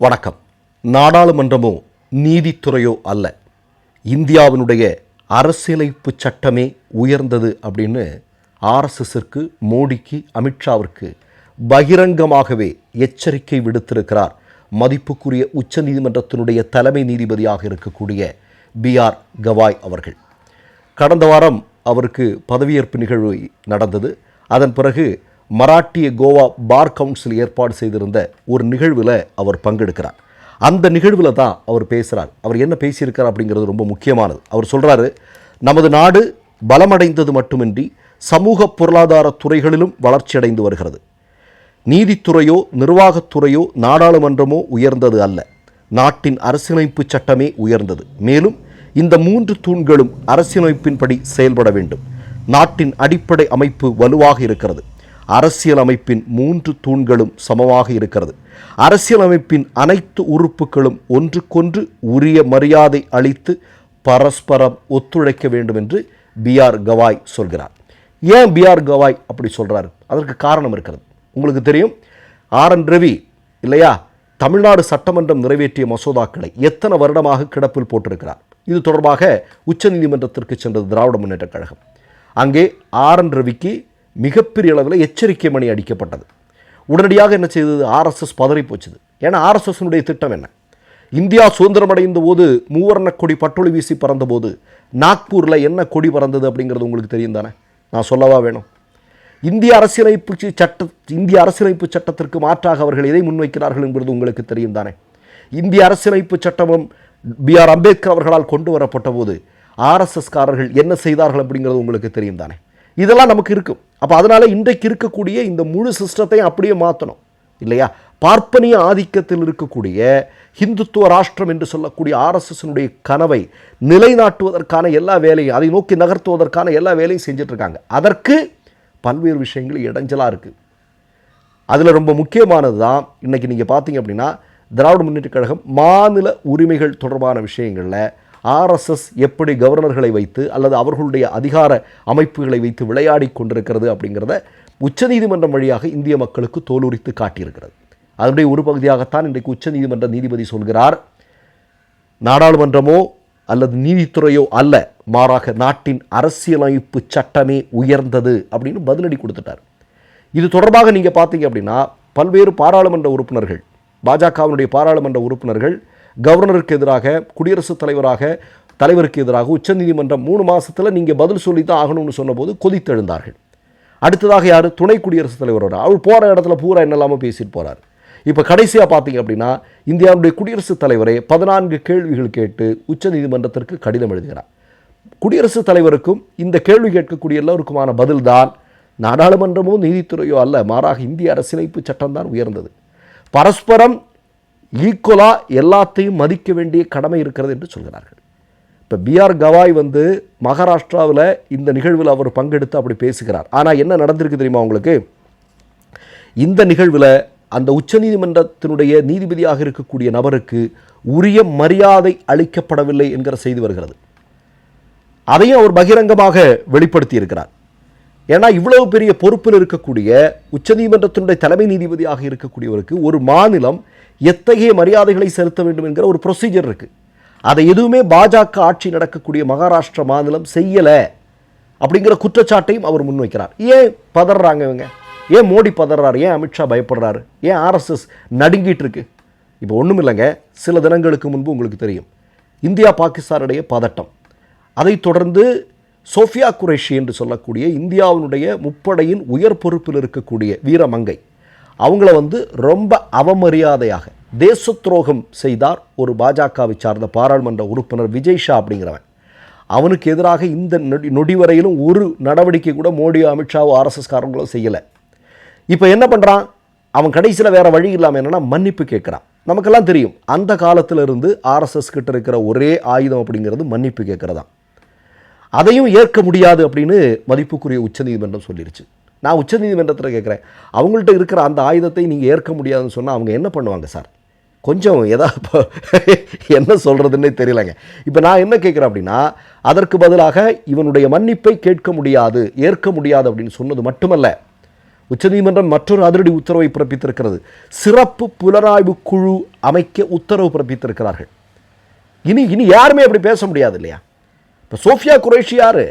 வணக்கம். நாடாளுமன்றமோ நீதித்துறையோ அல்ல, இந்தியாவினுடைய அரசியலமைப்பு சட்டமே உயர்ந்தது அப்படின்னு ஆர்எஸ்எஸ்ஸிற்கு, மோடிக்கு, அமித்ஷாவிற்கு பகிரங்கமாகவே எச்சரிக்கை விடுத்திருக்கிறார் மதிப்புக்குரிய உச்சநீதிமன்றத்தினுடைய தலைமை நீதிபதியாக இருக்கக்கூடிய பிஆர் கவாய் அவர்கள். கடந்த வாரம் அவருக்கு பதவியேற்பு நிகழ்வு நடந்தது. அதன் பிறகு மராட்டிய கோவா பார் கவுன்சில் ஏற்பாடு செய்திருந்த ஒரு நிகழ்வில் அவர் பங்கெடுக்கிறார். அந்த நிகழ்வில் தான் அவர் பேசுகிறார். அவர் என்ன பேசியிருக்கிறார் அப்படிங்கிறது ரொம்ப முக்கியமானது. அவர் சொல்கிறாரு, நமது நாடு பலமடைந்தது மட்டுமின்றி சமூக பொருளாதார துறைகளிலும் வளர்ச்சி அடைந்து வருகிறது. நீதித்துறையோ நிர்வாகத்துறையோ நாடாளுமன்றமோ உயர்ந்தது அல்ல, நாட்டின் அரசியலமைப்பு சட்டமே உயர்ந்தது. மேலும் இந்த 3 தூண்களும் அரசியலமைப்பின்படி செயல்பட வேண்டும். நாட்டின் அடிப்படை அமைப்பு வலுவாக இருக்கிறது. அரசியல் அமைப்பின் 3 தூண்களும் சமமாக இருக்கிறது. அரசியலமைப்பின் அனைத்து உறுப்புகளும் ஒன்றுக்கொன்று உரிய மரியாதை அளித்து பரஸ்பரம் ஒத்துழைக்க வேண்டும் என்று பிஆர் கவாய் சொல்கிறார். ஏன் பிஆர் கவாய் அப்படி சொல்கிறார்? அதற்கு காரணம் இருக்கிறது. உங்களுக்கு தெரியும், RN ரவி இல்லையா, தமிழ்நாடு சட்டமன்றம் நிறைவேற்றிய மசோதாக்களை எத்தனை வருடமாக கிடப்பில் போட்டிருக்கிறார். இது தொடர்பாக உச்சநீதிமன்றத்திற்கு சென்றது திராவிட முன்னேற்றக் கழகம். அங்கே RN ரவிக்கு மிகப்பெரிய அளவில் எச்சரிக்கை மணி அடிக்கப்பட்டது. உடனடியாக என்ன செய்தது? RSS பதறி போச்சுது. ஏன்னா RSSனுடைய திட்டம் என்ன? இந்தியா சுதந்திரம் அடைந்த போது மூவர்ண கொடி பட்டொளி வீசி பறந்த போது நாக்பூரில் என்ன கொடி பறந்தது அப்படிங்கிறது உங்களுக்கு தெரியும் தானே? நான் சொல்லவா வேணும்? இந்திய அரசியலமைப்பு சட்டத்திற்கு மாற்றாக அவர்கள் எதை முன்வைக்கிறார்கள் என்பது உங்களுக்கு தெரியும் தானே? இந்திய அரசியலமைப்பு சட்டமும் BR அம்பேத்கர் அவர்களால் கொண்டு வரப்பட்ட போது RSSகாரர்கள் என்ன செய்தார்கள் அப்படிங்கிறது உங்களுக்கு தெரியும் தானே? இதெல்லாம் நமக்கு இருக்கும். அப்போ அதனால் இன்றைக்கு இருக்கக்கூடிய இந்த முழு சிஸ்டத்தையும் அப்படியே மாற்றணும் இல்லையா? பார்ப்பனிய ஆதிக்கத்தில் இருக்கக்கூடிய ஹிந்துத்துவ ராஷ்டிரம் என்று சொல்லக்கூடிய RSSனுடைய கனவை நிலைநாட்டுவதற்கான எல்லா வேலையும், அதை நோக்கி நகர்த்துவதற்கான எல்லா வேலையும் செஞ்சிட்ருக்காங்க. அதற்கு பல்வேறு விஷயங்கள் இடைஞ்சலாக இருக்குது. அதில் ரொம்ப முக்கியமானது தான் இன்றைக்கி நீங்கள் பார்த்தீங்க அப்படின்னா, திராவிட முன்னேற்றக் கழகம் மாநில உரிமைகள் தொடர்பான விஷயங்களில் RSS எப்படி கவர்னர்களை வைத்து அல்லது அவர்களுடைய அதிகார அமைப்புகளை வைத்து விளையாடி கொண்டிருக்கிறது அப்படிங்கிறத உச்சநீதிமன்றம் வழியாக இந்திய மக்களுக்கு தோலுரித்து காட்டியிருக்கிறது. அதனுடைய ஒரு பகுதியாகத்தான் இன்றைக்கு உச்சநீதிமன்ற நீதிபதி சொல்கிறார், நாடாளுமன்றமோ அல்லது நீதித்துறையோ அல்ல, மாறாக நாட்டின் அரசியலமைப்பு சட்டமே உயர்ந்தது அப்படின்னு பதிலடி கொடுத்துட்டார். இது தொடர்பாக நீங்கள் பார்த்தீங்க அப்படின்னா, பல்வேறு பாராளுமன்ற உறுப்பினர்கள், பாஜகவினுடைய பாராளுமன்ற உறுப்பினர்கள் கவர்னருக்கு எதிராக, குடியரசுத் தலைவருக்கு எதிராக உச்சநீதிமன்றம் 3 மாதத்தில் நீங்கள் பதில் சொல்லி தான் ஆகணும்னு சொன்னபோது கொதித்தெழுந்தார்கள். அடுத்ததாக யார்? துணை குடியரசுத் தலைவர். அவர் போகிற இடத்துல பூரா என்னெல்லாமல் பேசிட்டு போகிறார். இப்போ கடைசியாக பார்த்தீங்க அப்படின்னா, இந்தியாவுடைய குடியரசுத் தலைவரை 14 கேள்விகள் கேட்டு உச்சநீதிமன்றத்திற்கு கடிதம் எழுதுகிறார். குடியரசுத் தலைவருக்கும் இந்த கேள்வி கேட்கக்கூடிய எல்லோருக்குமான பதில்தான், நாடாளுமன்றமோ நீதித்துறையோ அல்ல, மாறாக இந்திய அரசியலமைப்பு சட்டம்தான் உயர்ந்தது. பரஸ்பரம் ஈக்குவலாக எல்லாத்தையும் மதிக்க வேண்டிய கடமை இருக்கிறது என்று சொல்கிறார்கள். இப்போ பிஆர் கவாய் மகாராஷ்டிராவில் இந்த நிகழ்வில் அவர் பங்கெடுத்து அப்படி பேசுகிறார். ஆனால் என்ன நடந்திருக்கு தெரியுமா உங்களுக்கு? இந்த நிகழ்வில் அந்த உச்சநீதிமன்றத்தினுடைய நீதிபதியாக இருக்கக்கூடிய நபருக்கு உரிய மரியாதை அளிக்கப்படவில்லை என்கிற செய்தி வருகிறது. அதையும் அவர் பகிரங்கமாக வெளிப்படுத்தி இருக்கிறார். ஏன்னா இவ்வளவு பெரிய பொறுப்பில் இருக்கக்கூடிய உச்சநீதிமன்றத்தினுடைய தலைமை நீதிபதியாக இருக்கக்கூடியவருக்கு ஒரு மாநிலம் எத்தகைய மரியாதைகளை செலுத்த வேண்டும் என்கிற ஒரு ப்ரொசீஜர் இருக்குது. அதை எதுவுமே பாஜக ஆட்சி நடக்கக்கூடிய மகாராஷ்டிரா மாநிலம் செய்யலை அப்படிங்கிற குற்றச்சாட்டையும் அவர் முன்வைக்கிறார். ஏன் பதறாங்க இவங்க? ஏன் மோடி பதறாரு? ஏன் அமித்ஷா பயப்படுறாரு? ஏன் RSS நடுங்கிட்டு இருக்கு? இப்போ ஒன்றும் இல்லைங்க, சில தினங்களுக்கு முன்பு உங்களுக்கு தெரியும், இந்தியா பாகிஸ்தானுடைய பதட்டம். அதைத் தொடர்ந்து சோஃபியா குரேஷி என்று சொல்லக்கூடிய இந்தியாவினுடைய முப்படையின் உயர் பொறுப்பில் இருக்கக்கூடிய வீரமங்கை, அவங்கள ரொம்ப அவமரியாதையாக தேச துரோகம் செய்தார் ஒரு பாஜகவை சார்ந்த பாராளுமன்ற உறுப்பினர் விஜய் ஷா அப்படிங்கிறவன். அவனுக்கு எதிராக இந்த நொடி வரையிலும் ஒரு நடவடிக்கை கூட மோடியோ அமித்ஷாவோ RSSகாரங்களோ செய்யலை. இப்போ என்ன பண்ணுறான் அவன்? கடைசியில் வேறு வழி இல்லாமல் என்னென்னா மன்னிப்பு கேட்குறான். நமக்கெல்லாம் தெரியும், அந்த காலத்திலிருந்து RSS கிட்ட இருக்கிற ஒரே ஆயுதம் அப்படிங்கிறது மன்னிப்பு கேட்குறதான். அதையும் ஏற்க முடியாது அப்படின்னு மதிப்புக்குரிய உச்சநீதிமன்றம் சொல்லிருச்சு. நான் உச்சநீதிமன்றத்தில் கேட்குறேன், அவங்கள்ட்ட இருக்கிற அந்த ஆயுதத்தை நீங்கள் ஏற்க முடியாதுன்னு சொன்னால் அவங்க என்ன பண்ணுவாங்க சார்? கொஞ்சம் ஏதாவது என்ன சொல்கிறதுன்னே தெரியலைங்க. இப்போ நான் என்ன கேட்குறேன் அப்படின்னா, அதற்கு பதிலாக இவனுடைய மன்னிப்பை கேட்க முடியாது, ஏற்க முடியாது அப்படின்னு சொன்னது மட்டுமல்ல, உச்சநீதிமன்றம் மற்றொரு அதிரடி உத்தரவை பிறப்பித்திருக்கிறது. சிறப்பு புலனாய்வு குழு அமைக்க உத்தரவு பிறப்பித்திருக்கிறார்கள். இனி இனி யாருமே அப்படி பேச முடியாது இல்லையா? இப்போ சோஃபியா குரேஷி யாரு?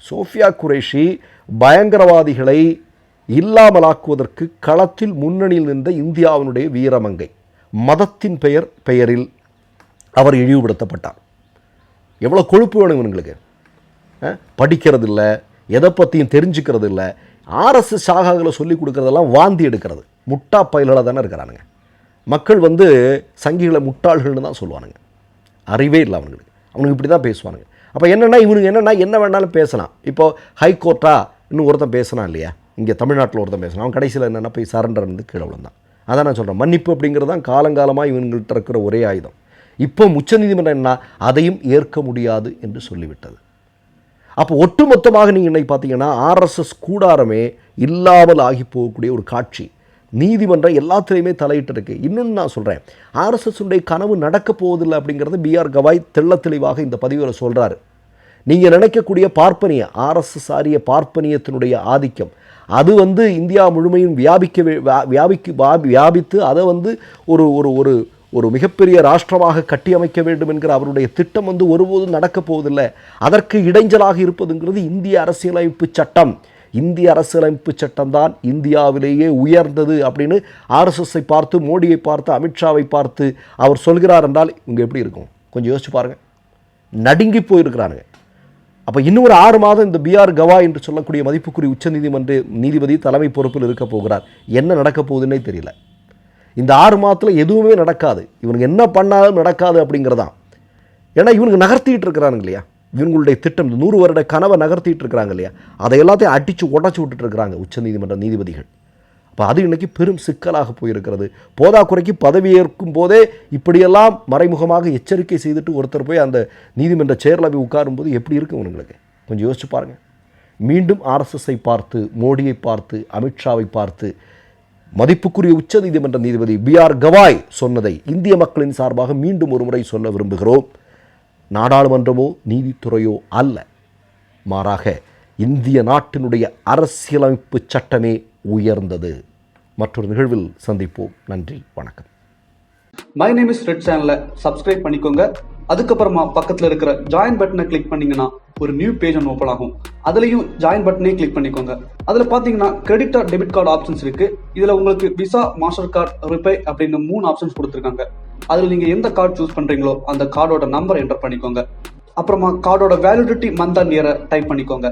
சோஃபியா குரேஷி பயங்கரவாதிகளை இல்லாமலாக்குவதற்கு களத்தில் முன்னணியில் நின்ற இந்தியாவினுடைய வீரமங்கை. மதத்தின் பெயரில் அவர் இழிவுபடுத்தப்பட்டார். எவ்வளோ கொழுப்பு வேணும் இவங்களுக்கு? படிக்கிறது இல்லை, எதை பற்றியும் தெரிஞ்சுக்கிறது இல்லை, ஆர்எஸ்எஸ் சாகாகளை சொல்லிக் கொடுக்குறதெல்லாம் வாந்தி எடுக்கிறது. முட்டா பயிலாக தானே இருக்கிறானுங்க. மக்கள் சங்கிகளை முட்டாள்கள்னு தான் சொல்லுவானுங்க. அறிவே இல்லை அவனுங்களுக்கு. அவனுக்கு இப்படி தான் பேசுவானுங்க. அப்போ என்னென்னா இவனுக்கு என்ன வேணாலும் பேசலாம். இப்போது ஹைகோர்ட்டா இன்னும் ஒருத்தன் பேசினான் இல்லையா? இங்கே தமிழ்நாட்டில் ஒருத்தன் பேசினான். அவன் கடைசியில் என்னென்னா போய் சரண்டர் வந்து கீழே விழுந்தான். அதான் நான் சொல்கிறேன், மன்னிப்பு அப்படிங்கிறது தான் காலங்காலமாக இவங்கள்ட்ட இருக்கிற ஒரே ஆயுதம். இப்போ உச்சநீதிமன்றம் என்ன அதையும் ஏற்க முடியாது என்று சொல்லிவிட்டது. அப்போ ஒட்டுமொத்தமாக நீங்கள் இன்னைக்கு பார்த்தீங்கன்னா ஆர்எஸ்எஸ் கூடாரமே இல்லாமல் ஆகி போகக்கூடிய ஒரு காட்சி. நீதிமன்றம் எல்லாத்துலேயுமே தலையிட்டு இருக்கு. இன்னொன்று நான் சொல்கிறேன், ஆர்எஸ்எஸ்னுடைய கனவு நடக்கப் போவதில்லை அப்படிங்கிறது பிஆர் கவாய் தெள்ள தெளிவாக இந்த பதிவில் சொல்கிறாரு. நீங்கள் நினைக்கக்கூடிய பார்ப்பனிய ஆர்எஸ்எஸ் ஆரிய பார்ப்பனியத்தினுடைய ஆதிக்கம் அது இந்தியா முழுமையும் வியாபித்து அதை ஒரு ஒரு ஒரு ஒரு மிகப்பெரிய ராஷ்டிரமாக கட்டியமைக்க வேண்டும் என்கிற அவருடைய திட்டம் ஒருபோதும் நடக்கப் போவதில்லை. அதற்கு இடைஞ்சலாக இருப்பதுங்கிறது இந்திய அரசியலமைப்பு சட்டம். இந்திய அரசியலமைப்பு சட்டம் தான் இந்தியாவிலேயே உயர்ந்தது அப்படின்னு ஆர்எஸ்எஸ்ஸை பார்த்து, மோடியை பார்த்து, அமித்ஷாவை பார்த்து அவர் சொல்கிறார் என்றால் இவங்க எப்படி இருக்கும்? கொஞ்சம் யோசிச்சு பாருங்கள். நடுங்கி போயிருக்கிறானுங்க. அப்போ இன்னும் ஒரு 6 மாதம் இந்த பிஆர் கவாய் என்று சொல்லக்கூடிய மதிப்புக்குரிய உச்சநீதிமன்ற நீதிபதி தலைமை பொறுப்பில் இருக்க போகிறார். என்ன நடக்க போகுதுன்னே தெரியல. இந்த 6 மாதத்தில் எதுவுமே நடக்காது. இவனுக்கு என்ன பண்ணாலும் நடக்காது அப்படிங்கிறதான். ஏன்னா இவனுக்கு நகர்த்திட்டு இருக்கிறானுங்க இல்லையா? இவங்களுடைய திட்டம் 100 வருட கனவை நகர்த்திட்டு இருக்கிறாங்க இல்லையா? அதை எல்லாத்தையும் அடித்து உடச்சி விட்டுட்டு இருக்கிறாங்க உச்சநீதிமன்ற நீதிபதிகள். அப்போ அது இன்றைக்கி பெரும் சிக்கலாக போயிருக்கிறது. போதாக்குறைக்கு பதவியேற்கும் போதே இப்படியெல்லாம் மறைமுகமாக எச்சரிக்கை செய்துட்டு ஒருத்தர் போய் அந்த நீதிமன்ற சேர்ல போய் உட்காரும்போது எப்படி இருக்கும் உங்களுக்கு? கொஞ்சம் யோசிச்சு பாருங்கள். மீண்டும் ஆர்எஸ்எஸ்ஸை பார்த்து, மோடியை பார்த்து, அமித்ஷாவை பார்த்து மதிப்புக்குரிய உச்ச நீதிமன்ற நீதிபதி பிஆர் கவாய் சொன்னதை இந்திய மக்களின் சார்பாக மீண்டும் ஒரு முறை சொல்ல விரும்புகிறோம். நாடாளுமன்றமோ நீதித்துறையோ அல்ல, மாறாக இந்திய நாட்டினுடைய அரசியலமைப்பு சட்டமே உயர்ந்தது. மற்றொரு நிகழ்வில் சந்திப்போம். நன்றி, வணக்கம். மை நேம் இஸ் ரெட் சேனலை சப்ஸ்கிரைப் பண்ணிக்கோங்க. அதுக்கப்புறமா பக்கத்தில் இருக்கிற ஜாயின் பட்டனை கிளிக் பண்ணீங்கன்னா ஒரு நியூ பேஜ் ஒன்று ஓப்பன் ஆகும். அதுலயும் ஜாயின் பட்டனே கிளிக் பண்ணிக்கோங்க. அதுல பாத்தீங்கன்னா credit R debit card options இருக்கு. இதுல உங்களுக்கு விசா, மாஸ்டர் கார்டு, ரிப்பே அப்படின்னு 3 ஆப்ஷன்ஸ் கொடுத்துருக்காங்க. அதுல நீங்க எந்த கார்டு சூஸ் பண்றீங்களோ அந்த கார்டோட நம்பர் என்டர் பண்ணிக்கோங்க. அப்புறமா கார்டோட வேலிடிட்டி மந்த் அண்ட் இயரை டைப் பண்ணிக்கோங்க.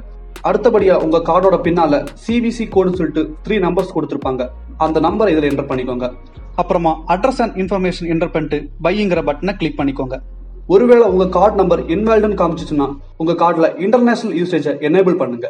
அடுத்தபடியா உங்க கார்டோட பின்னால சிவிசி கோடுன்னு சொல்லிட்டு 3 நம்பர்ஸ் கொடுத்துருப்பாங்க. அந்த நம்பர் இதுல என்டர் பண்ணிக்கோங்க. அப்புறமா அட்ரஸ் அண்ட் இன்ஃபர்மேஷன் என்டர் பண்ணிட்டு பைங்கிற பட்டனை கிளிக் பண்ணிக்கோங்க. ஒருவேளை உங்க கார்டு நம்பர் இன்வாலிட்னு காமிச்சிச்சுன்னா உங்க கார்டுல இன்டர்நேஷனல் யூசேஜை எனேபிள் பண்ணுங்க.